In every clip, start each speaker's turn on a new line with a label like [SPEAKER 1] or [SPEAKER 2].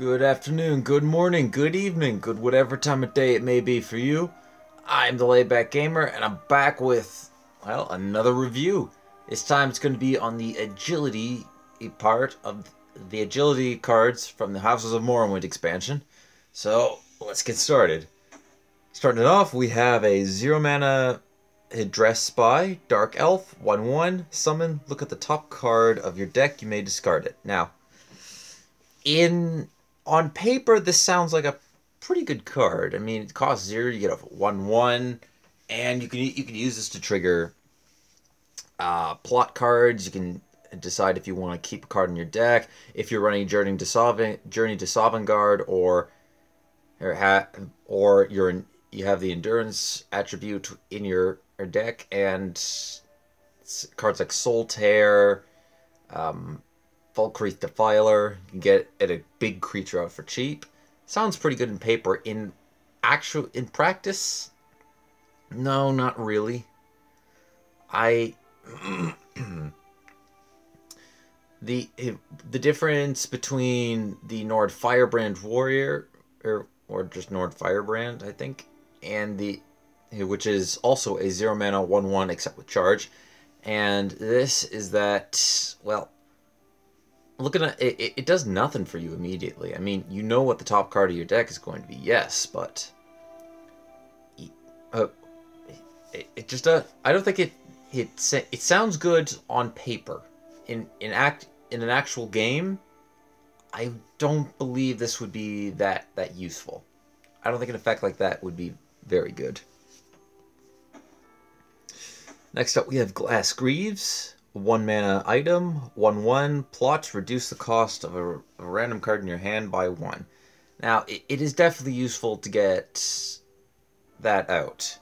[SPEAKER 1] Good afternoon, good morning, good evening, good whatever time of day it may be for you. I'm the Laidback Gamer, and I'm back with, well, another review. This time it's going to be on the agility part of the agility cards from the Houses of Morrowind expansion. So, let's get started. Starting it off, we have a 0-mana Address Spy, Dark Elf, 1/1, summon, look at the top card of your deck, you may discard it. Now, on paper, this sounds like a pretty good card. I mean, it costs 0, you get a 1/1, and you can use this to trigger plot cards. You can decide if you want to keep a card in your deck. If you're running Journey to Sovngarde, or you have the Endurance attribute in your deck, and cards like Soul Tear, Valkyrie's Defiler, you can get a big creature out for cheap. Sounds pretty good in paper. In practice, no, not really. The difference between the Nord Firebrand Warrior, or just Nord Firebrand, I think, and which is also a 0-mana 1/1 except with charge, and this is that, well, looking at it, it does nothing for you immediately. I mean, you know what the top card of your deck is going to be, yes, but it just does. I don't think it sounds good on paper. In an actual game, I don't believe this would be that useful. I don't think an effect like that would be very good. Next up, we have Glass Greaves. 1-mana item, 1/1, plot, reduce the cost of a random card in your hand by 1. Now, it is definitely useful to get that out,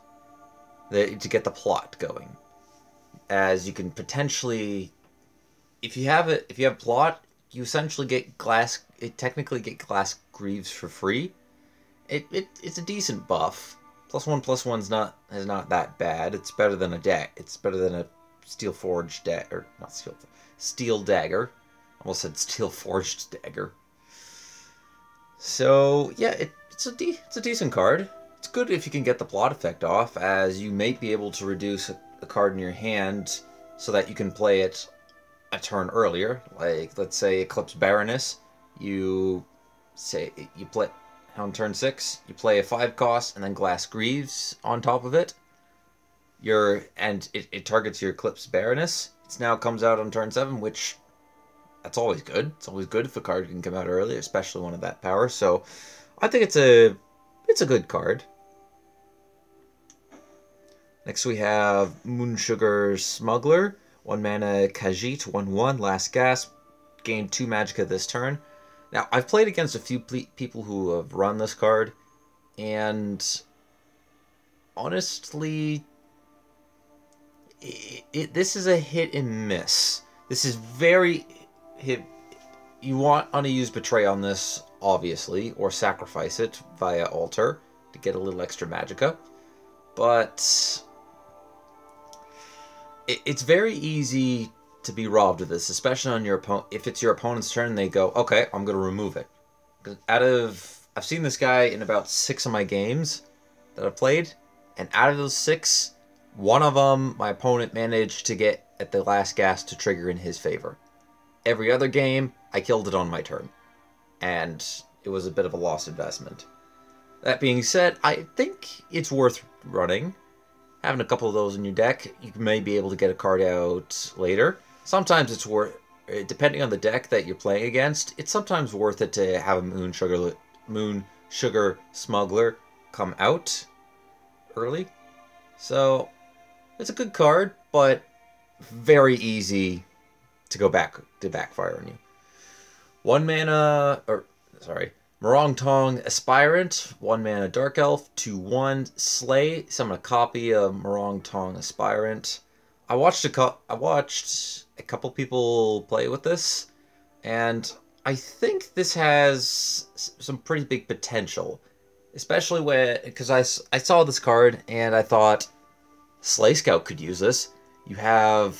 [SPEAKER 1] to get the plot going, as you can potentially, if you have plot, you essentially technically get Glass Greaves for free. It's a decent buff. +1/+1 is not that bad. It's better than a deck. It's better than a Steel Forged Dagger, not Steel Dagger. Almost said Steel Forged Dagger. So yeah, it's a decent card. It's good if you can get the plot effect off, as you may be able to reduce a card in your hand so that you can play it a turn earlier. Like, let's say Eclipse Baroness. You play on turn 6. You play a 5-cost and then Glass Greaves on top of it. It targets your Eclipse Baroness. It now comes out on turn 7, which, that's always good. It's always good if a card can come out early, especially one of that power. So I think it's a good card. Next we have Moonsugar Smuggler, 1-mana Khajiit, 1/1, last gasp, gain 2 magicka this turn. Now, I've played against a few people who have run this card, and honestly, this is a hit and miss. This is very hit. You want to use Betray on this, obviously, or sacrifice it via Altar to get a little extra magicka. But it's very easy to be robbed of this, especially on your opponent. If it's your opponent's turn, they go, okay, I'm going to remove it. I've seen this guy in about 6 of my games that I've played, and out of those 6, one of them, my opponent managed to get at the last gasp to trigger in his favor. Every other game, I killed it on my turn, and it was a bit of a lost investment. That being said, I think it's worth running. Having a couple of those in your deck, you may be able to get a card out later. Sometimes it's worth, depending on the deck that you're playing against, it's sometimes worth it to have a Moonsugar Smuggler come out early. So it's a good card, but very easy to backfire on you. 1-mana, Morong Tong Aspirant, 1-mana Dark Elf, 2/1, Slay. Summon a copy of Morong Tong Aspirant. I watched a couple people play with this, and I think this has some pretty big potential, especially because I saw this card and I thought Slay Scout could use this. You have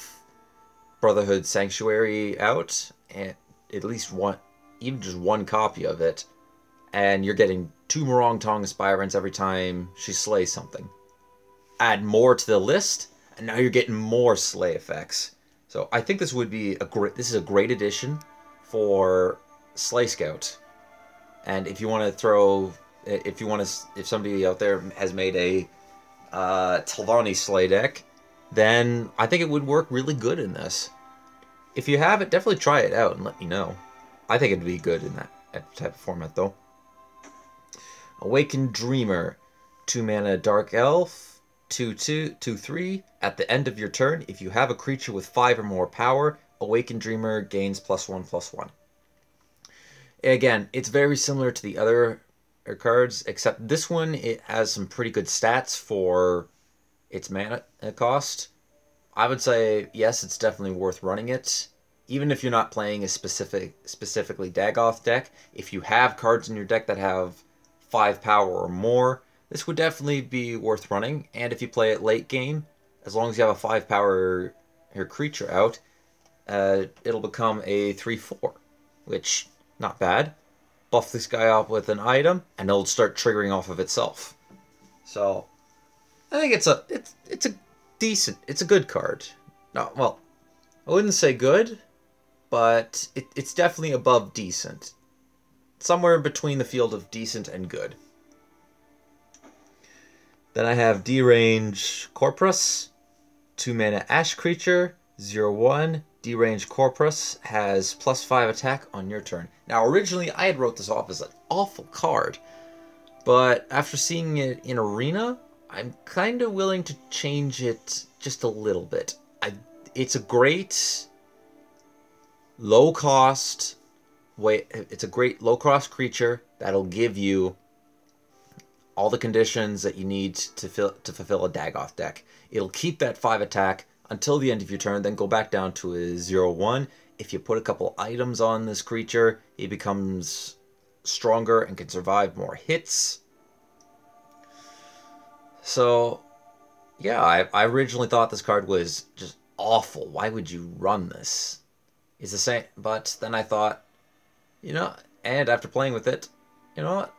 [SPEAKER 1] Brotherhood Sanctuary out, and at least one even just one copy of it, and you're getting 2 Morong Tong Aspirants every time she slays something. Add more to the list, and now you're getting more slay effects. So I think this would be this is a great addition for Slay Scout. And if you want to throw, if somebody out there has made a Telvanni Slay deck, then I think it would work really good in this. If you have it, definitely try it out and let me know. I think it'd be good in that type of format, though. Awakened Dreamer, 2 mana Dark Elf, 2/3. At the end of your turn, if you have a creature with 5 or more power, Awakened Dreamer gains +1/+1. Again, it's very similar to the other cards, except this one, it has some pretty good stats for its mana cost. I would say, yes, it's definitely worth running it. Even if you're not playing a specifically Dagoth deck, if you have cards in your deck that have 5 power or more, this would definitely be worth running. And if you play it late game, as long as you have a 5 power creature out, it'll become a 3/4, which, not bad. Buff this guy up with an item, and it'll start triggering off of itself. So, I think it's a good card. No, well, I wouldn't say good, but it's definitely above decent. Somewhere between the field of decent and good. Then I have D-Range Corpus, 2 mana Ash creature, 0/1. D-Range Corpus has +5 attack on your turn. Now, originally, I had wrote this off as an awful card, but after seeing it in Arena, I'm kind of willing to change it just a little bit. It's a great low-cost creature that'll give you all the conditions that you need to fulfill a Dagoth deck. It'll keep that 5 attack until the end of your turn, then go back down to a 0/1. If you put a couple items on this creature, it becomes stronger and can survive more hits. So, yeah, I originally thought this card was just awful. Why would you run this? It's the same, but then I thought, and after playing with it, you know what?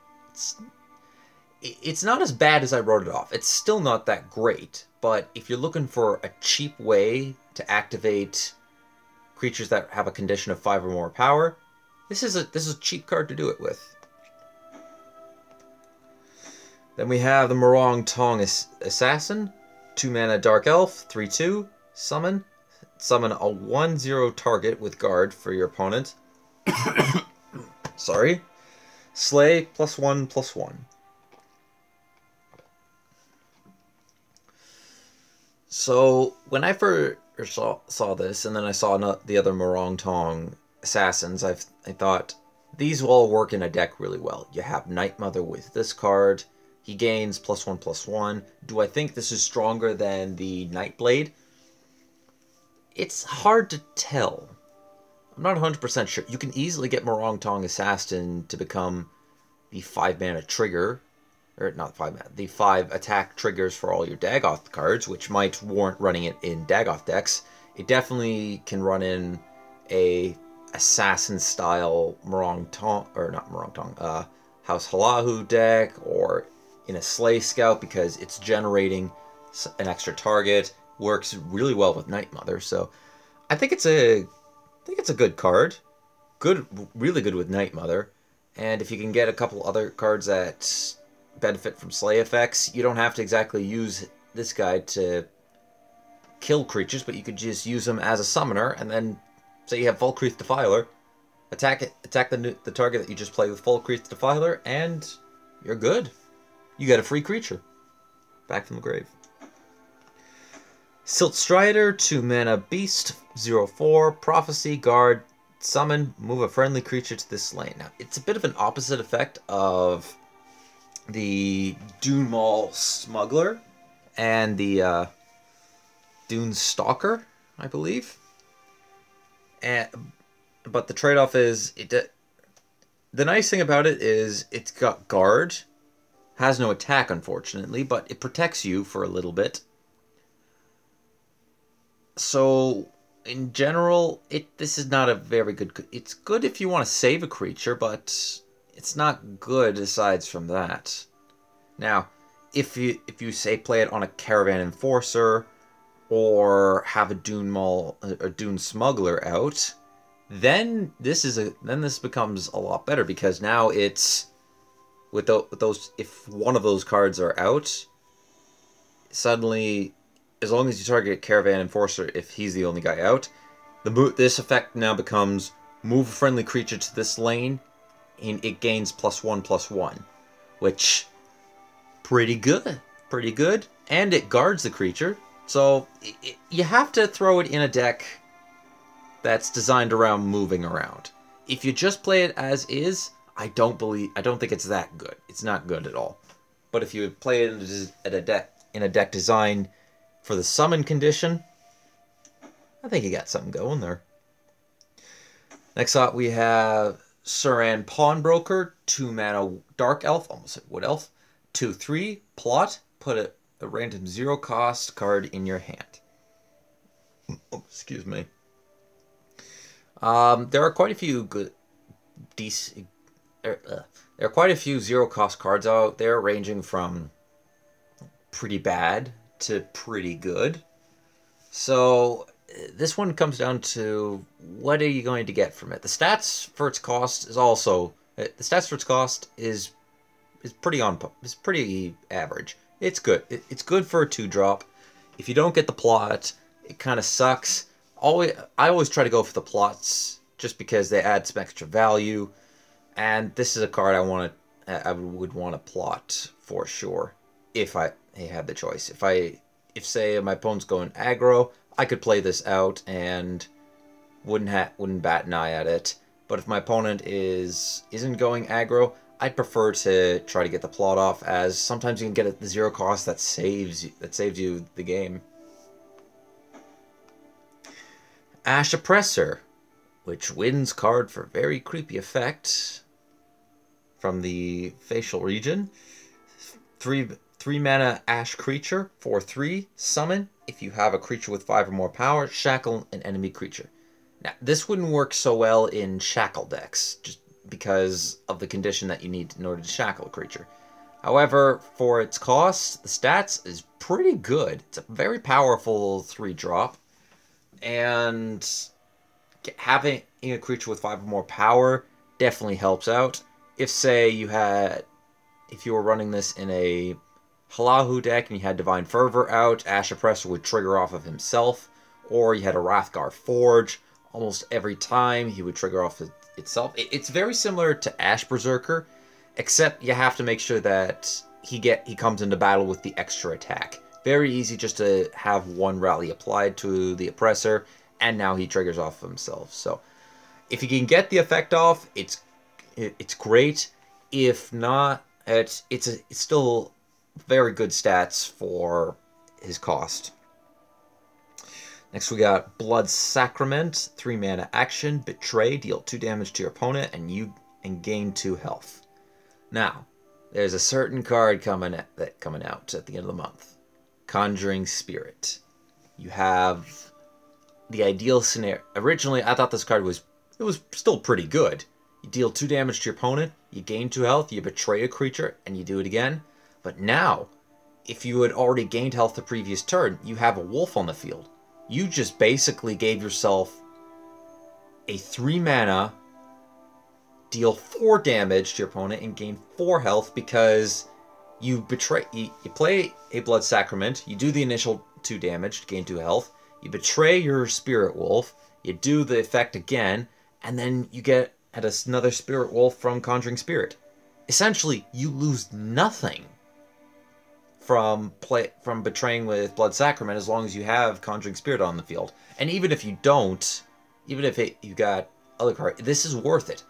[SPEAKER 1] It's not as bad as I wrote it off. It's still not that great, but if you're looking for a cheap way to activate creatures that have a condition of 5 or more power, this is a cheap card to do it with. Then we have the Morong Tong Assassin, 2 mana Dark Elf, 3/2, summon a 1/0 target with guard for your opponent. Sorry. Slay +1/+1. So, when I first saw this, and then I saw the other Morong Tong Assassins, I thought, these will all work in a deck really well. You have Night Mother with this card. He gains +1/+1. Do I think this is stronger than the Nightblade? It's hard to tell. I'm not 100% sure. You can easily get Morong Tong Assassin to become the 5 mana trigger, or not 5 mana, the 5 attack triggers for all your Dagoth cards, which might warrant running it in Dagoth decks. It definitely can run in a assassin-style Morong Tong, or not Morong Tong, House Halahu deck, or in a Slay Scout, because it's generating an extra target. Works really well with Night Mother, so I think it's a good card. Really good with Night Mother. And if you can get a couple other cards that benefit from Slay effects, you don't have to exactly use this guy to kill creatures, but you could just use him as a summoner, and then say you have Falkreath Defiler, attack the target that you just played with Falkreath Defiler, and you're good. You get a free creature back from the grave. Silt Strider, 2 mana Beast, 0/4, Prophecy, Guard, Summon, move a friendly creature to this lane. Now, it's a bit of an opposite effect of the Dune Maul Smuggler and the Dune Stalker, I believe. But the trade-off is, the nice thing about it is it's got Guard, has no attack, unfortunately, but it protects you for a little bit. So, in general, this is not a very good. It's good if you want to save a creature, but it's not good aside from that. Now, if you say play it on a Caravan Enforcer or have a Dune Smuggler out, then this becomes a lot better, because now it's with those, if one of those cards are out, suddenly, as long as you target Caravan Enforcer, if he's the only guy out, this effect now becomes move a friendly creature to this lane, and it gains +1/+1, which pretty good, and it guards the creature. So you have to throw it in a deck that's designed around moving around. If you just play it as is, I don't think it's that good. It's not good at all. But if you play it in a deck designed for the summon condition, I think you got something going there. Next up, we have Suran Pawnbroker, 2-mana Dark Elf, almost like Wood Elf, 2/3, plot, put a random 0-cost card in your hand. Oh, excuse me. There are quite a few there are quite a few 0-cost cards out there, ranging from pretty bad to pretty good. So this one comes down to, what are you going to get from it? The stats for its cost is pretty average. It's good. It's good for a 2-drop. If you don't get the plot, it kind of sucks. I always try to go for the plots just because they add some extra value, and this is a card I would want to plot for sure if I had the choice. If say my opponent's going aggro, I could play this out and wouldn't bat an eye at it. But if my opponent isn't going aggro, I'd prefer to try to get the plot off, as sometimes you can get the 0 cost that saves you the game. Ash Oppressor, which wins card for very creepy effect from the facial region. 3-mana Ash creature, 4/3, summon. If you have a creature with 5 or more power, shackle an enemy creature. Now, this wouldn't work so well in shackle decks, just because of the condition that you need in order to shackle a creature. However, for its cost, the stats is pretty good. It's a very powerful 3-drop, and having a creature with 5 or more power definitely helps out. If say if you were running this in a Halahu deck and you had Divine Fervor out, Ash Oppressor would trigger off of himself, or you had a Wrathgar Forge. Almost every time he would trigger off itself. It's very similar to Ash Berserker, except you have to make sure that he comes into battle with the extra attack. Very easy just to have one rally applied to the Oppressor, and now he triggers off of himself. So if you can get the effect off, it's great. If not, it's still very good stats for his cost. Next we got Blood Sacrament, 3-mana action, Betray, deal 2 damage to your opponent, and gain 2 health. Now, there's a certain card coming out at the end of the month. Conjuring Spirit. You have the ideal scenario. Originally, I thought this card was still pretty good. You deal 2 damage to your opponent, you gain 2 health, you betray a creature, and you do it again. But now, if you had already gained health the previous turn, you have a wolf on the field. You just basically gave yourself a 3-mana, deal 4 damage to your opponent, and gain 4 health because you play a Blood Sacrament, you do the initial 2 damage to gain 2 health, you betray your Spirit Wolf, you do the effect again, and then you get another Spirit Wolf from Conjuring Spirit. Essentially, you lose nothing from betraying with Blood Sacrament as long as you have Conjuring Spirit on the field. And even if you don't, even if you got other cards, this is worth it.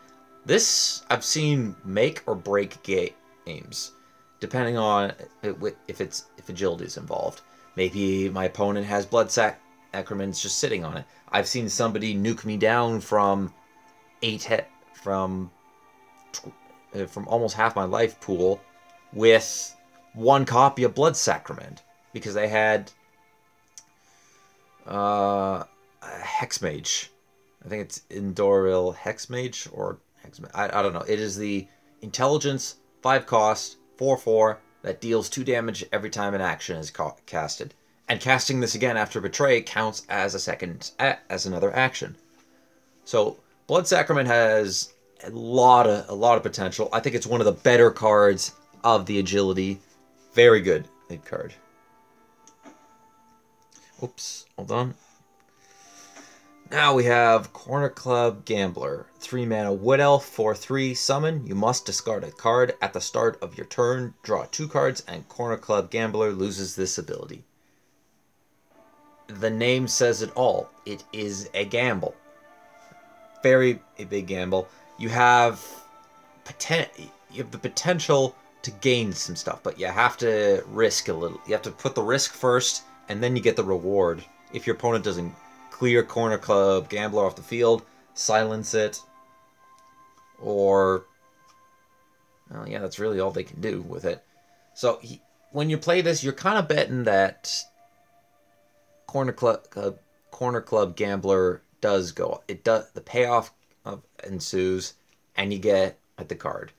[SPEAKER 1] This I've seen make or break games, depending on if agility is involved. Maybe my opponent has Blood Sacraments just sitting on it. I've seen somebody nuke me down from from almost half my life pool with 1 copy of Blood Sacrament because they had Hexmage. I think it's Indoril Hexmage or Hexmage. I don't know. It is the intelligence 5 cost 4/4 that deals 2 damage every time an action is casted. And casting this again after Betray counts as as another action. So Blood Sacrament has a lot of potential. I think it's one of the better cards of the agility. Very good card. Oops, hold on. Now we have Corner Club Gambler. 3 mana Wood Elf, 4/3, summon. You must discard a card at the start of your turn, draw 2 cards, and Corner Club Gambler loses this ability. The name says it all. It is a gamble. Very a big gamble. You have the potential to gain some stuff, but you have to risk a little. You have to put the risk first, and then you get the reward. If your opponent doesn't clear Corner Club Gambler off the field, silence it, or well, yeah, that's really all they can do with it. So when you play this, you're kind of betting that Corner Club Gambler does go. It does. The payoff ensues, and you get the card.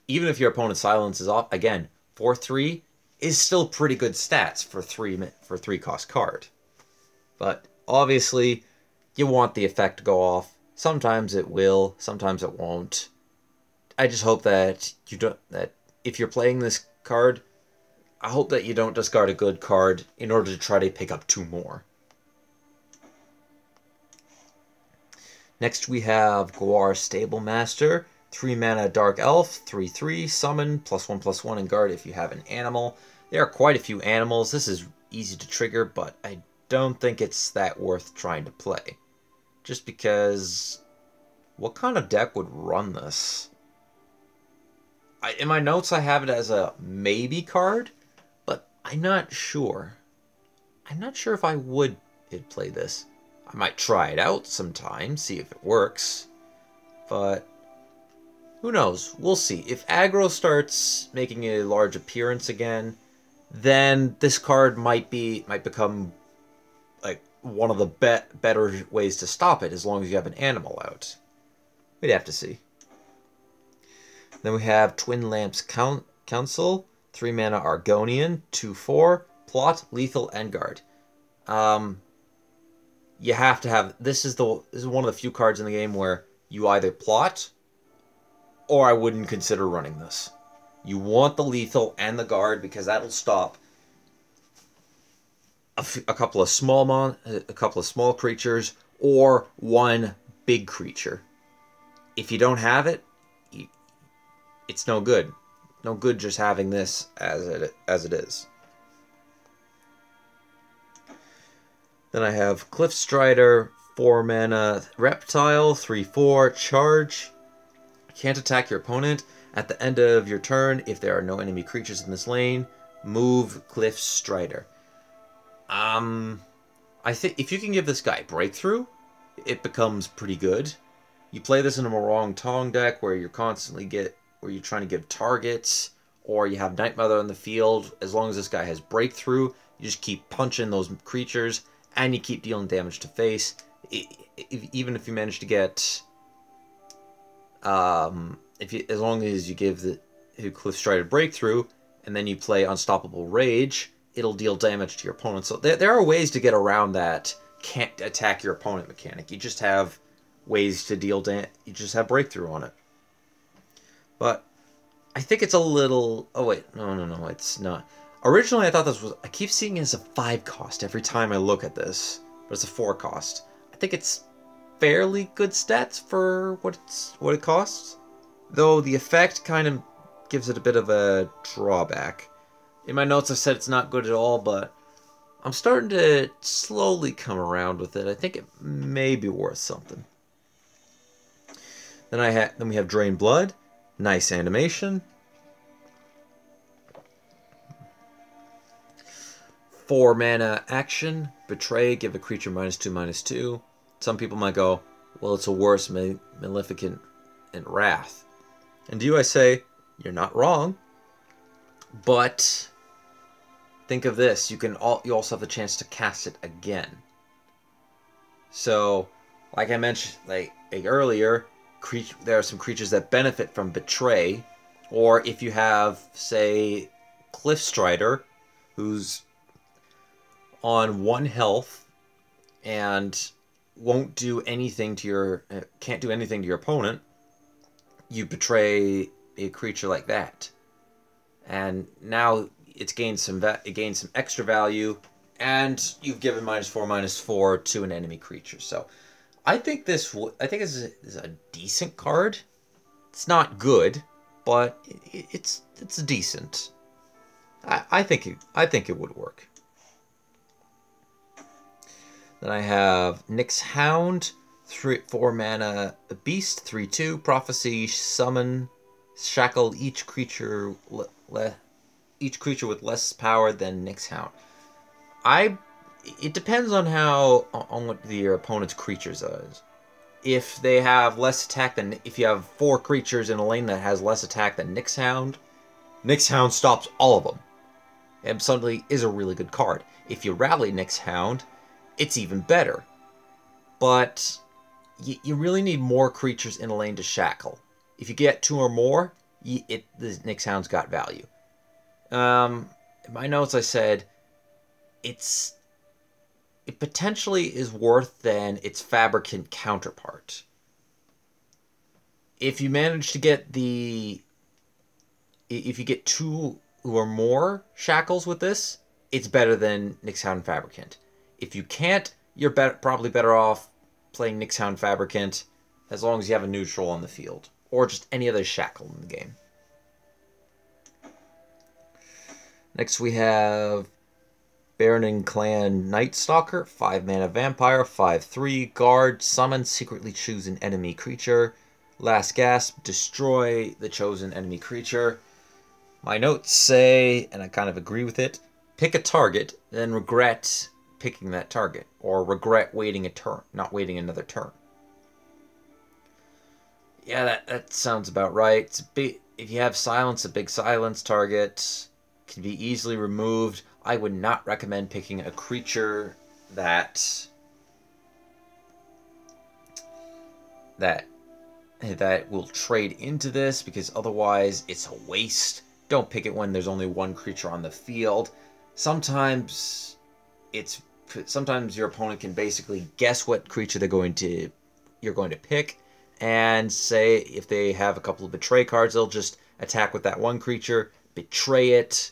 [SPEAKER 1] Even if your opponent's silence is off, again, 4/3 is still pretty good stats for 3 cost card. But obviously, you want the effect to go off. Sometimes it will, sometimes it won't. I just hope that that if you're playing this card, I hope that you don't discard a good card in order to try to pick up 2 more. Next we have Gwar Stablemaster. 3 mana Dark Elf, 3/3, summon, +1/+1 and guard if you have an animal. There are quite a few animals. This is easy to trigger, but I don't think it's that worth trying to play. Just because, what kind of deck would run this? In my notes I have it as a maybe card, but I'm not sure. I'm not sure if I would play this. I might try it out sometime, see if it works, but who knows? We'll see. If aggro starts making a large appearance again, then this card might become like one of the better ways to stop it, as long as you have an animal out. We'd have to see. Then we have Twin Lamps Council, 3 mana Argonian, 2/4, plot, lethal, and guard. You have to have this is one of the few cards in the game where you either plot, or I wouldn't consider running this. You want the lethal and the guard because that'll stop a couple of small creatures or one big creature. If you don't have it, it's no good. No good just having this as it is. Then I have Cliff Strider, 4 mana Reptile, 3/4, charge. Can't attack your opponent. At the end of your turn, if there are no enemy creatures in this lane, move Cliff Strider. I think if you can give this guy Breakthrough, it becomes pretty good. You play this in a Morong Tong deck where you're trying to give targets, or you have Night Mother on the field. As long as this guy has Breakthrough, you just keep punching those creatures, and you keep dealing damage to face. Even if you manage to get, as long as you give the Cliff Strider Breakthrough, and then you play Unstoppable Rage, it'll deal damage to your opponent. So there are ways to get around that can't attack your opponent mechanic. You just have ways to deal damage. You just have Breakthrough on it. But I think it's a little. Oh wait, no, it's not. Originally, I thought this was. I keep seeing it as a 5 cost every time I look at this, but it's a 4 cost. I think it's fairly good stats for what it costs, though the effect kind of gives it a bit of a drawback. In my notes, I said it's not good at all, but I'm starting to slowly come around with it. I think it may be worth something. Then we have Drain Blood, nice animation. 4 mana action, Betray, give a creature -2/-2. Some people might go, well, it's a worse Maleficent and Wrath. And to you I say, you're not wrong, but think of this, you also have the chance to cast it again. So, like I mentioned earlier, there are some creatures that benefit from Betray, or if you have, say, Cliffstrider, who's on 1 health and won't do anything to your can't do anything to your opponent, you betray a creature like that, and now it gains some extra value, and you've given -4/-4 to an enemy creature. So I think this is a decent card. It's not good, but it's decent. I think it would work. Then I have Nyx's Hound, 4 mana beast, 3/2 prophecy, summon, shackle each creature with less power than Nyx's Hound. It depends on what your opponent's creatures are. If they have less attack than, if you have 4 creatures in a lane that has less attack than Nyx's Hound stops all of them, and suddenly is a really good card. If you rally Nyx's Hound, it's even better. But you really need more creatures in a lane to shackle. If you get 2 or more, the Nyx's Hound's got value. In my notes I said it potentially is worse than its Fabricant counterpart. If you manage to get if you get 2 or more shackles with this, it's better than Nyx's Hound Fabricant. If you can't, you're probably better off playing Nyx's Hound Fabricant, as long as you have a neutral on the field, or just any other shackle in the game. Next we have Baronin Clan Night Stalker, 5 mana vampire, 5/3 guard, summon, secretly choose an enemy creature. Last gasp, destroy the chosen enemy creature. My notes say, and I kind of agree with it, pick a target, then regret picking that target, or regret waiting a turn, not waiting another turn. Yeah, that sounds about right. It's if you have silence, a big silence target can be easily removed. I would not recommend picking a creature that will trade into this, because otherwise it's a waste. Don't pick it when there's only 1 creature on the field. Sometimes your opponent can basically guess what creature you're going to pick, and say if they have a couple of betray cards, they'll just attack with that 1 creature, betray it,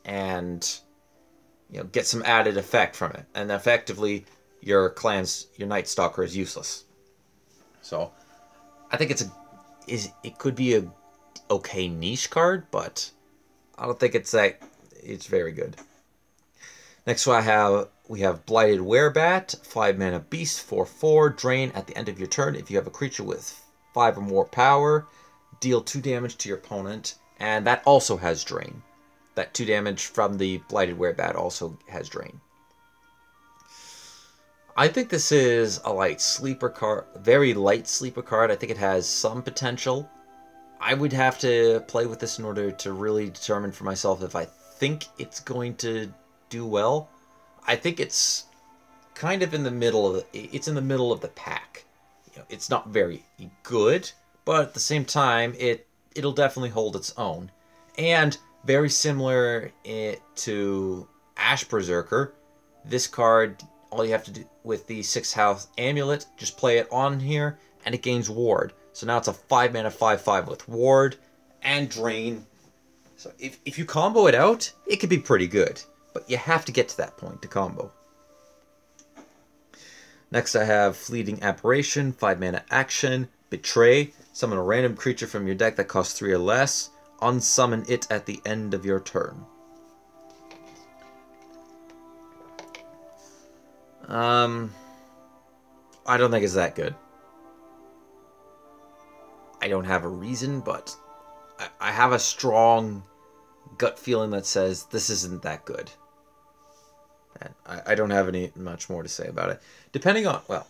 [SPEAKER 1] and get some added effect from it, and effectively your Night Stalker is useless. So I think it could be a okay niche card, but I don't think it's very good. Next we have Blighted Werebat, 5 mana beast, 4/4, drain at the end of your turn. If you have a creature with 5 or more power, deal 2 damage to your opponent, and that also has drain. That 2 damage from the Blighted Werebat also has drain. I think this is a light sleeper card, very light sleeper card. I think it has some potential. I would have to play with this in order to really determine for myself if I think it's going to do well. I think it's kind of in the middle of the pack. It's not very good, but at the same time, it'll definitely hold its own. And very similar to Ash Berserker, this card, all you have to do with the 6th House Amulet, just play it on here, and it gains Ward. So now it's a 5 mana 5/5 with Ward and Drain. So if you combo it out, it could be pretty good. But you have to get to that point to combo. Next I have Fleeting Apparition, 5 mana action, Betray, summon a random creature from your deck that costs 3 or less, unsummon it at the end of your turn. I don't think it's that good. I don't have a reason, but I have a strong gut feeling that says this isn't that good. And I don't have much more to say about it. Well,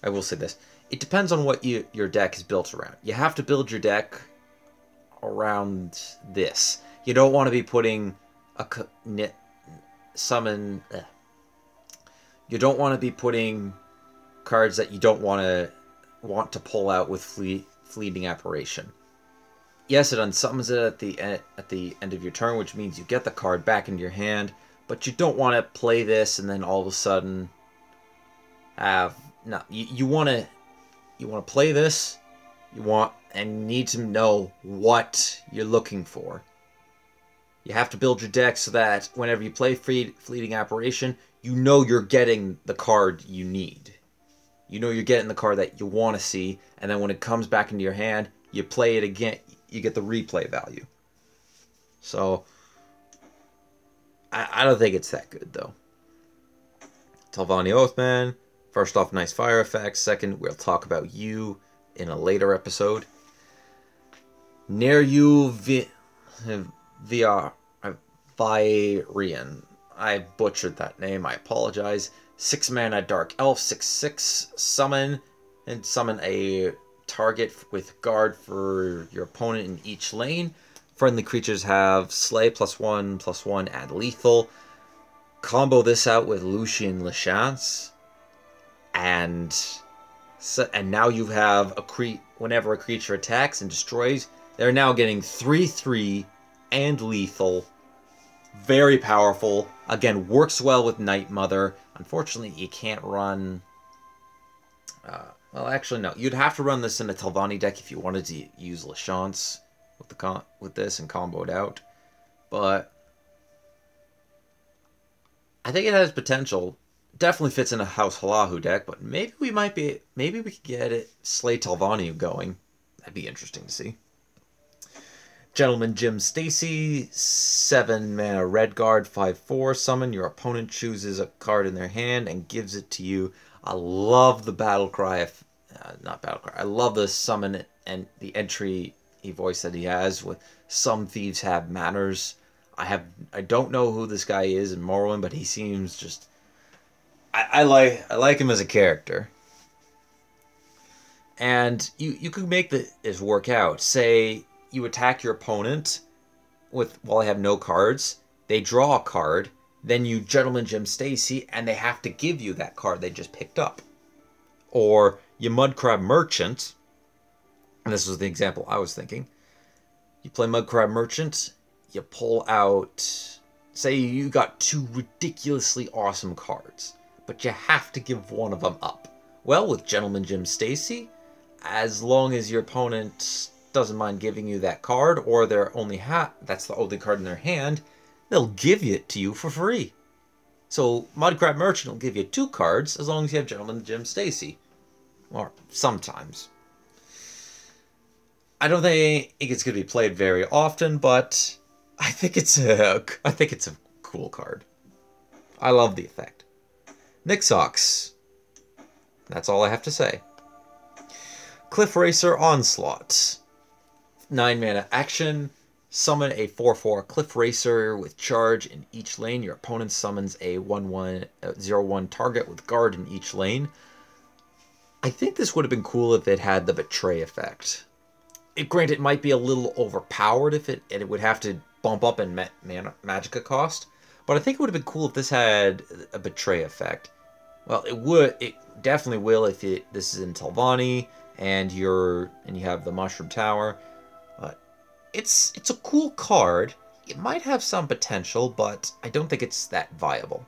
[SPEAKER 1] I will say this. It depends on what your deck is built around. You have to build your deck around this. You don't want to be putting you don't want to be putting cards that you don't want to pull out with fleeting apparition. Yes, it unsummons it at the end of your turn, which means you get the card back into your hand, but you don't want to play this and then all of a sudden have no. You want to play this. You need to know what you're looking for. You have to build your deck so that whenever you play fleeting apparition, you know you're getting the card you need. You know you're getting the card that you want to see, and then when it comes back into your hand, you play it again. You get the replay value. So, I don't think it's that good, though. Telvanni Oathman. First off, nice fire effects. Second, we'll talk about you in a later episode. Nereyu Vyrian. I butchered that name. I apologize. 6 mana Dark Elf, 6/6 summon, and summon a target with guard for your opponent in each lane. Friendly creatures have Slay +1/+1, add lethal. Combo this out with Lucian Lachance, and now you have whenever a creature attacks and destroys, they're now getting 3/3 and lethal. Very powerful. Again, works well with Night Mother. Unfortunately, you can't run... well, actually, no. You'd have to run this in a Telvanni deck if you wanted to use Lachance with this and combo it out. But I think it has potential. Definitely fits in a House Halahu deck, but maybe we could get it Slay Telvanni going. That'd be interesting to see. Gentleman Jim Stacy, 7 mana red guard, 5/4 summon. Your opponent chooses a card in their hand and gives it to you. I love the battle cry. Not battle cry. I love the summon and the entry voice that he has with "Some thieves have manners." I don't know who this guy is in Morrowind, but he seems just. I like him as a character. And you could make this work out. Say you attack your opponent while they have no cards. They draw a card. Then you Gentleman Jim Stacy, and they have to give you that card they just picked up. Or you Mudcrab Merchant, and this was the example I was thinking. You play Mudcrab Merchant, you pull out, say you got 2 ridiculously awesome cards, but you have to give one of them up. Well, with Gentleman Jim Stacy, as long as your opponent doesn't mind giving you that card, or that's the only card in their hand, they'll give it to you for free. So Mudcrab Merchant will give you 2 cards as long as you have Gentleman Jim Stacy. Or sometimes. I don't think it's going to be played very often, but I think it's a cool card. I love the effect. Nixox. That's all I have to say. Cliff Racer Onslaught. 9 mana action. Summon a 4/4 Cliff Racer with charge in each lane. Your opponent summons a 1/1/0/1 target with guard in each lane. I think this would have been cool if it had the Betray effect. Granted, it might be a little overpowered and it would have to bump up in Magicka cost, but I think it would have been cool if this had a Betray effect. Well, it definitely will if this is in Telvanni and you have the Mushroom Tower. But it's a cool card. It might have some potential, but I don't think it's that viable.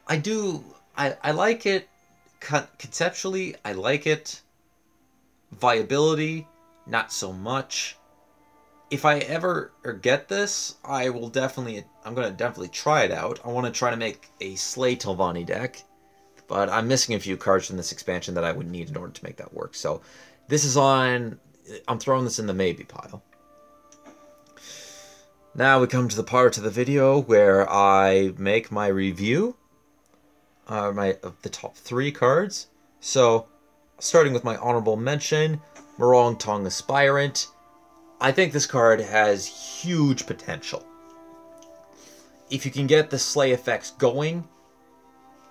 [SPEAKER 1] I like it conceptually. I like it. Viability, not so much. If I ever get this, I'm going to definitely try it out. I want to try to make a Slay Telvanni deck, but I'm missing a few cards from this expansion that I would need in order to make that work. So I'm throwing this in the maybe pile. Now we come to the part of the video where I make my review of the top 3 cards. So, starting with my honorable mention, Morong Tong Aspirant. I think this card has huge potential. If you can get the Slay effects going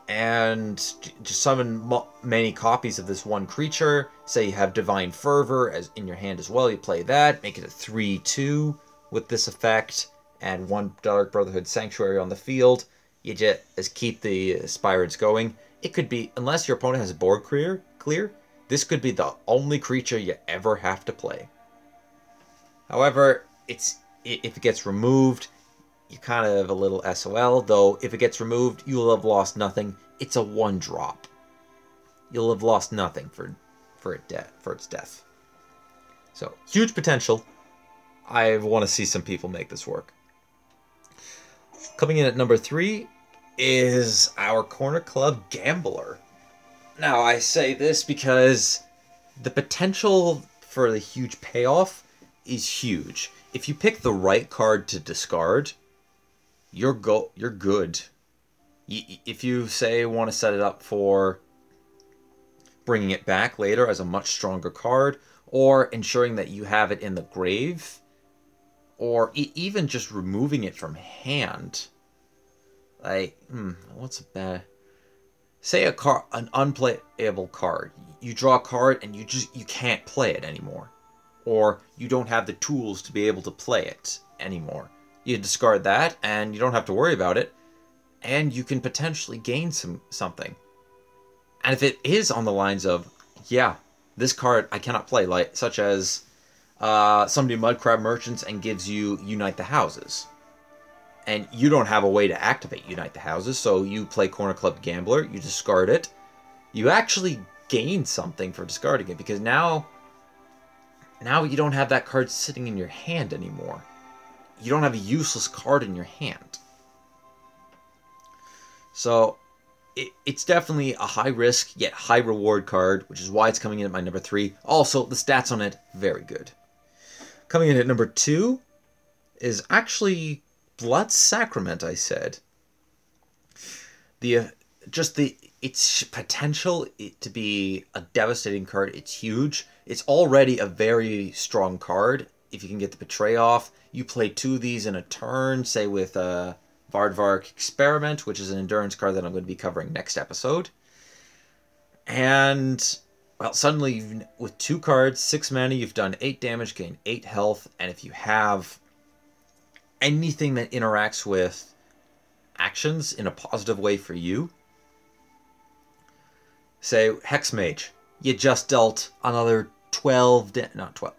[SPEAKER 1] and just summon many copies of this one creature, say you have Divine Fervor as in your hand as well, you play that, make it a 3/2 with this effect, and 1 Dark Brotherhood Sanctuary on the field, you just keep the Aspirants going. it could be, unless your opponent has board clear, this could be the only creature you ever have to play. However, if it gets removed, you're kind of a little SOL, though if it gets removed, you'll have lost nothing. It's a 1-drop. You'll have lost nothing for its death. So, huge potential. I want to see some people make this work. Coming in at number 3 is our Corner Club Gambler. Now, I say this because the potential for the huge payoff is huge. If you pick the right card to discard, you're good. If you, say, want to set it up for bringing it back later as a much stronger card, or ensuring that you have it in the grave, or even just removing it from hand. Like, what's a bad... Say an unplayable card. You draw a card and you can't play it anymore. Or you don't have the tools to be able to play it anymore. You discard that and you don't have to worry about it. And you can potentially gain something. And if it is on the lines of, yeah, this card I cannot play, like such as somebody Mudcrab Merchants and gives you Unite the Houses. And you don't have a way to activate Unite the Houses, so you play Corner Club Gambler, you discard it. You actually gain something for discarding it, because now you don't have that card sitting in your hand anymore. You don't have a useless card in your hand. So, it's definitely a high-risk, yet high-reward card, which is why it's coming in at my number 3. Also, the stats on it, very good. Coming in at number 2 is actually Blood Sacrament, I said. Its potential to be a devastating card, it's huge. It's already a very strong card. If you can get the Betray off, you play 2 of these in a turn, say with Vardvark Experiment, which is an endurance card that I'm going to be covering next episode. And, well, suddenly, with 2 cards, 6 mana, you've done 8 damage, gained 8 health, and if you have anything that interacts with actions in a positive way for you, say Hexmage, you just dealt another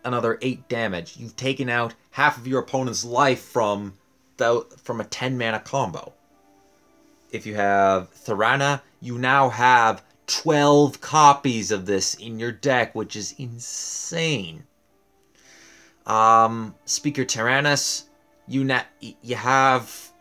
[SPEAKER 1] another 8 damage. You've taken out half of your opponent's life from a 10 mana combo. If you have Thorana, you now have 12 copies of this in your deck, which is insane. Speaker Tyrannus, you have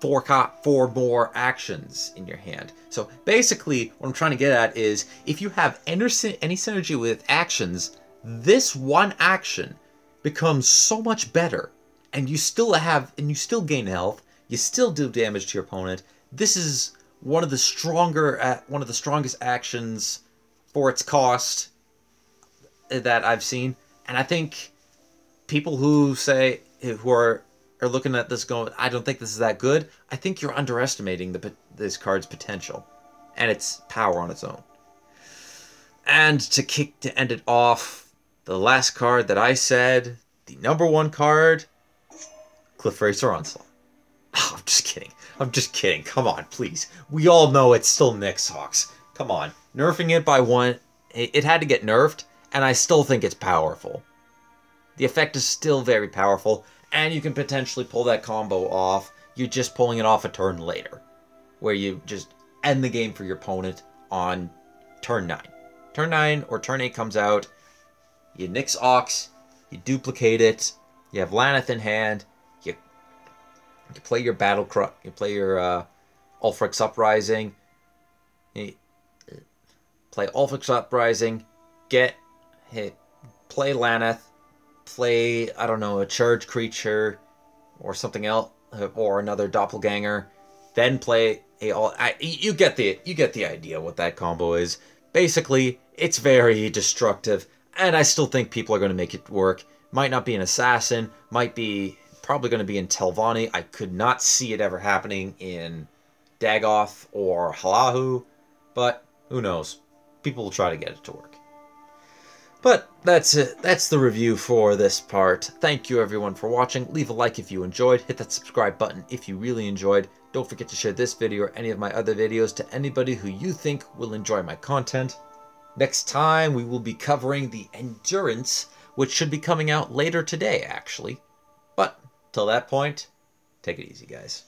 [SPEAKER 1] 4 more actions in your hand. So basically, what I'm trying to get at is, if you have any synergy with actions, this one action becomes so much better, and you still gain health. You still do damage to your opponent. This is one of the strongest actions for its cost that I've seen, and I think people who are looking at this going, I don't think this is that good, I think you're underestimating this card's potential and its power on its own. And to end it off, the last card that I said, the number 1 card, Cliff Racer Onslaught. Oh, I'm just kidding. Come on, please. We all know it's still Nixhawks. Come on. Nerfing it by 1, it had to get nerfed, and I still think it's powerful. The effect is still very powerful, and you can potentially pull that combo off. You're just pulling it off a turn later, where you just end the game for your opponent on turn 9. Turn 9 or turn 8 comes out, you Nix Ox, you duplicate it, you have Laneth in hand, you play your you play your Ulfric's Uprising, you play Ulfric's Uprising, play Laneth, play, I don't know, a charge creature or something else, or another doppelganger, then play you get the idea what that combo is. Basically, it's very destructive, and I still think people are going to make it work. Might not be an assassin, probably going to be in Telvanni. I could not see it ever happening in Dagoth or Halahu, but who knows? People will try to get it to work. But that's it. That's the review for this part. Thank you everyone for watching. Leave a like if you enjoyed. Hit that subscribe button if you really enjoyed. Don't forget to share this video or any of my other videos to anybody who you think will enjoy my content. Next time we will be covering the Endurance, which should be coming out later today actually. But till that point, take it easy guys.